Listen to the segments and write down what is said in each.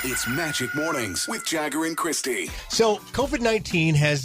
It's Magic Mornings with Jagger and Kristi. So COVID-19 has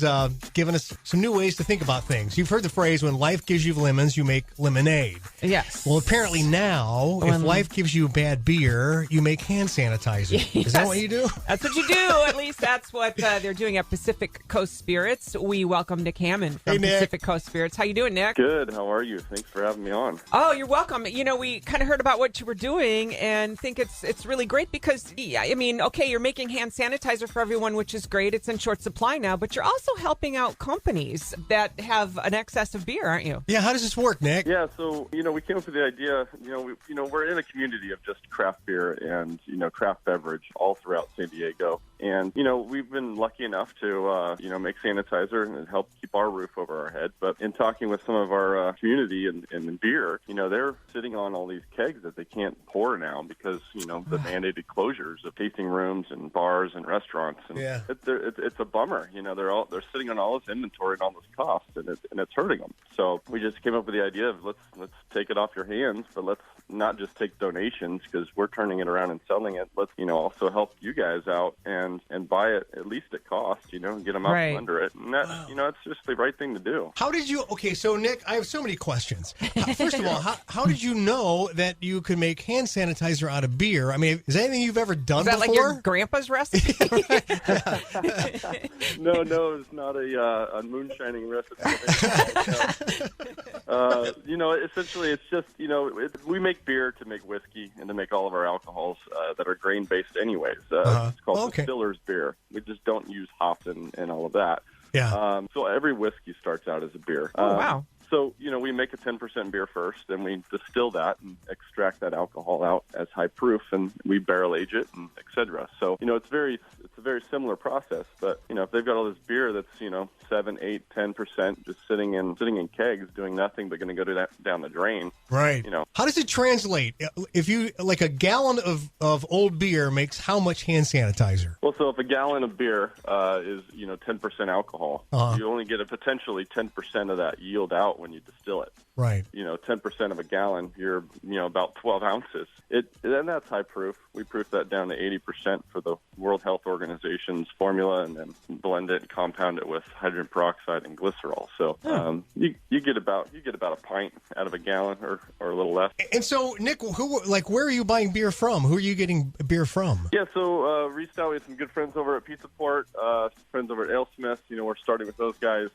given us some new ways to think about things. You've heard the phrase, when life gives you lemons, you make lemonade. Yes. Well, apparently now, if life gives you bad beer, you make hand sanitizer. Yes. Is that what you do? That's what you do. At least that's what they're doing at Pacific Coast Spirits. We welcome Nick Hammond from Pacific Coast Spirits. How you doing, Nick? Good. How are you? Thanks for having me on. Oh, you're welcome. You know, we kind of heard about what you were doing and think it's really great because, I mean, okay, you're making hand sanitizer for everyone, which is great. It's in short supply now, but you're also helping out companies that have an excess of beer, aren't you? Yeah, how does this work, Nick? Yeah, so, we came up with the idea, we're in a community of just craft beer and, craft beverage all throughout San Diego. And, we've been lucky enough to, make sanitizer and help keep our roof over our head. But in talking with some of our community and beer, they're sitting on all these kegs that they can't pour now because, the mandated closures of tasting rooms and bars and restaurants. And yeah. It's a bummer. They're sitting on all this inventory and all this cost, and it's hurting them. So we just came up with the idea of let's take it off your hands, but let's not just take donations because we're turning it around and selling it. Let's, also help you guys out and buy it at least at cost, and get them out from under it. And that, it's just the right thing to do. How did you, so Nick, I have so many questions. First of all, how did you know that you could make hand sanitizer out of beer? I mean, is that anything you've ever done before? Is that like your grandpa's recipe? No, it's not a moonshining recipe. Essentially it's just, we make beer to make whiskey and to make all of our alcohols that are grain-based anyways. It's called distiller's beer. We just don't use hops and all of that. Yeah. So every whiskey starts out as a beer. Oh, wow. So, we make a 10% beer first, and we distill that and extract that alcohol out as high proof, and we barrel age it, and et cetera. So, it's a very similar process. But, if they've got all this beer that's, 7, 8, 10% just sitting in kegs doing nothing but going to go down the drain. Right. How does it translate? If you, like a gallon of old beer makes how much hand sanitizer? Well, so if a gallon of beer is, 10% alcohol, you only get a potentially 10% of that yield out when you distill it. Right. 10% of a gallon, you're, about 12 ounces. And that's high proof. We proof that down to 80% for the World Health Organization's formula, and then blend it and compound it with hydrogen peroxide and glycerol. So you get about a pint out of a gallon or a little less. And so, Nick, where are you buying beer from? Who are you getting beer from? Yeah, so reached out. We have some good friends over at Pizza Port, friends over at AleSmith. We're starting with those guys.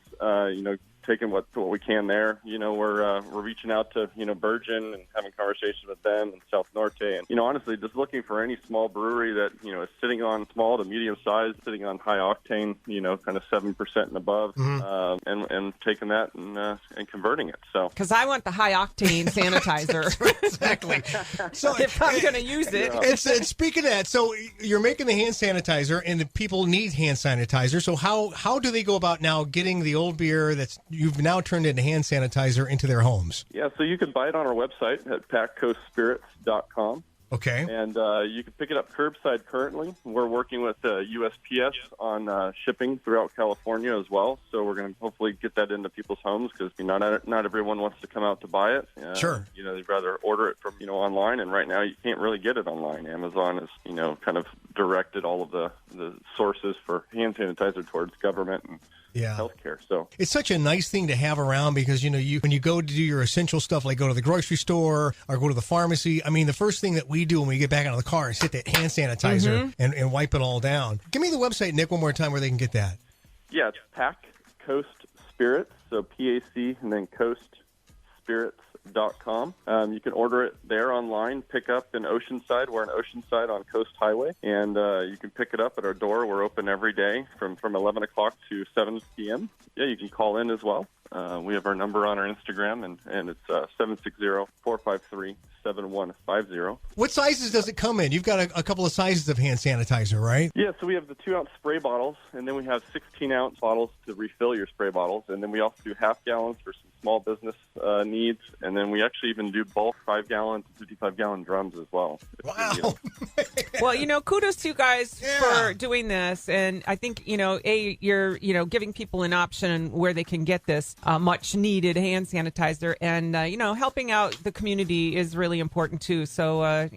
Taking what we can there. We're reaching out to, Virgin and having conversations with them and South Norte. And, honestly, just looking for any small brewery that, is sitting on small to medium size, sitting on high octane, kind of 7% and above, and taking that and converting it. So, because I want the high octane sanitizer. Exactly. So if I'm going to use it. And speaking of that, so you're making the hand sanitizer, and the people need hand sanitizer. So how do they go about now getting the old beer that's you've now turned into hand sanitizer into their homes? Yeah, so you can buy it on our website at packcoastspirits.com. Okay. And you can pick it up curbside currently. We're working with USPS on shipping throughout California as well. So we're going to hopefully get that into people's homes because not everyone wants to come out to buy it. Sure. They'd rather order it from, online. And right now you can't really get it online. Amazon has, kind of directed all of the sources for hand sanitizer towards government and healthcare. So it's such a nice thing to have around because, when you go to do your essential stuff, like go to the grocery store or go to the pharmacy, I mean, the first thing that we do when we get back out of the car is hit that hand sanitizer and wipe it all down. Give me the website, Nick, one more time where they can get that. Yeah, it's Pack Coast Spirits, so PAC and then coastspirits.com. You can order it there online, pick up in Oceanside. We're in Oceanside on Coast Highway, and you can pick it up at our door. We're open every day from 11 o'clock to 7 p.m. Yeah, you can call in as well. We have our number on our Instagram, and it's 760-453-7150. What sizes does it come in? You've got a couple of sizes of hand sanitizer, right? Yeah, so we have the 2-ounce spray bottles, and then we have 16-ounce bottles to refill your spray bottles, and then we also do half gallons for some small business needs, and then we actually even do bulk 5-gallon to 55-gallon drums as well. Wow. Well, kudos to you guys Yeah. for doing this. And I think, you're, giving people an option where they can get this much needed hand sanitizer. And, helping out the community is really important, too. So,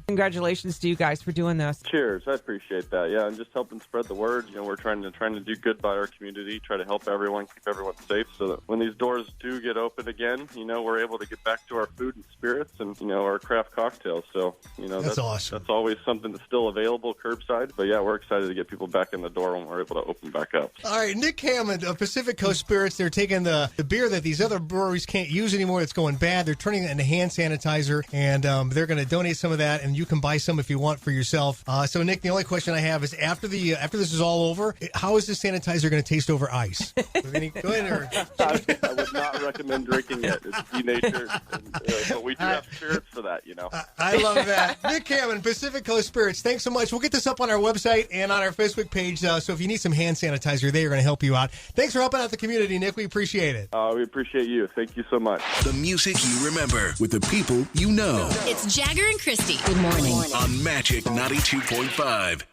congratulations to you guys for doing this. Cheers. I appreciate that. Yeah, and just helping spread the word. We're trying to do good by our community, try to help everyone, keep everyone safe so that when these doors do get open again, we're able to get back to our food and spirits and, our craft cocktails. So, That's awesome. That's always something that's still available curbside. But, yeah, we're excited to get people back in the door when we're able to open back up. All right, Nick Hammond of Pacific Coast Spirits, they're taking the beer that these other breweries can't use anymore that's going bad. They're turning it into hand sanitizer, and they're going to donate some of that, and you can buy some if you want for yourself. So, Nick, the only question I have is after this is all over, how is this sanitizer going to taste over ice? Go ahead. I would not recommend drinking it. It's denatured, but we do have spirits for that, I love that. Nick Hammond, Pacific Coast Spirits, thanks so much. We'll get this up on our website and on our Facebook page, so if you need some hand sanitizer, they are going to help you out. Thanks for helping out the community, Nick. We appreciate it. We appreciate you. Thank you so much. The music you remember with the people you know. It's Jagger and Kristi. Good morning. On Magic 92.5.